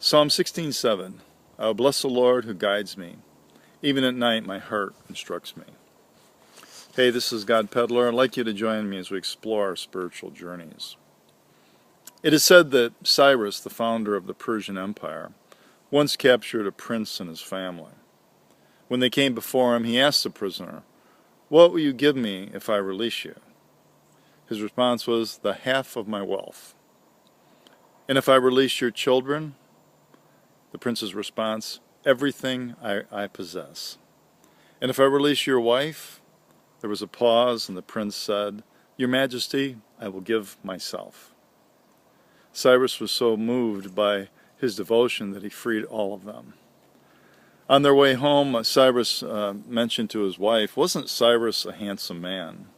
Psalm 16:7. I will bless the Lord who guides me. Even at night my heart instructs me. Hey, this is God Peddler. I'd like you to join me as we explore our spiritual journeys. It is said that Cyrus, the founder of the Persian Empire, once captured a prince and his family. When they came before him, he asked the prisoner, "What will you give me if I release you?" His response was, "The half of my wealth." "And if I release your children?" The prince's response, "Everything I possess." "And if I release your wife?" There was a pause, and the prince said, "Your Majesty, I will give myself." Cyrus was so moved by his devotion that he freed all of them. On their way home, Cyrus mentioned to his wife, "Wasn't Cyrus a handsome man?"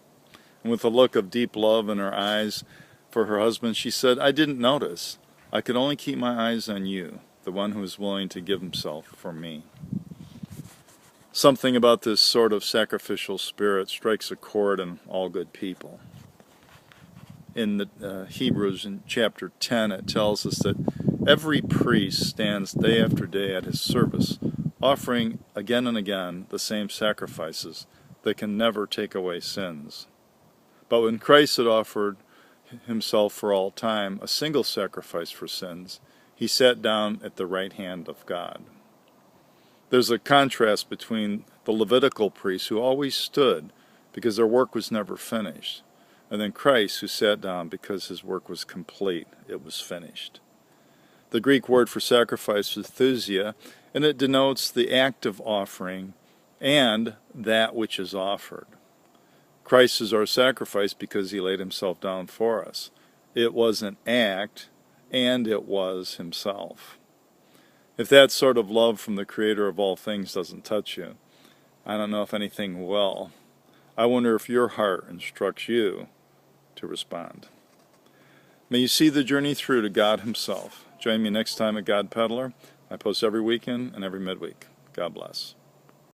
And with a look of deep love in her eyes for her husband, she said, "I didn't notice. I could only keep my eyes on you, the one who is willing to give himself for me." Something about this sort of sacrificial spirit strikes a chord in all good people. In the Hebrews in chapter 10, it tells us that every priest stands day after day at his service, offering again and again the same sacrifices that can never take away sins. But when Christ had offered himself for all time, a single sacrifice for sins, he sat down at the right hand of God. There's a contrast between the Levitical priests who always stood because their work was never finished, and then Christ who sat down because his work was complete, it was finished. The Greek word for sacrifice is thusia, and it denotes the act of offering and that which is offered. Christ is our sacrifice because he laid himself down for us. It was an act, and it was himself. If that sort of love from the Creator of all things doesn't touch you, I don't know if anything will. I wonder if your heart instructs you to respond. May you see the journey through to God himself. Join me next time at God Peddler. I post every weekend and every midweek. God bless.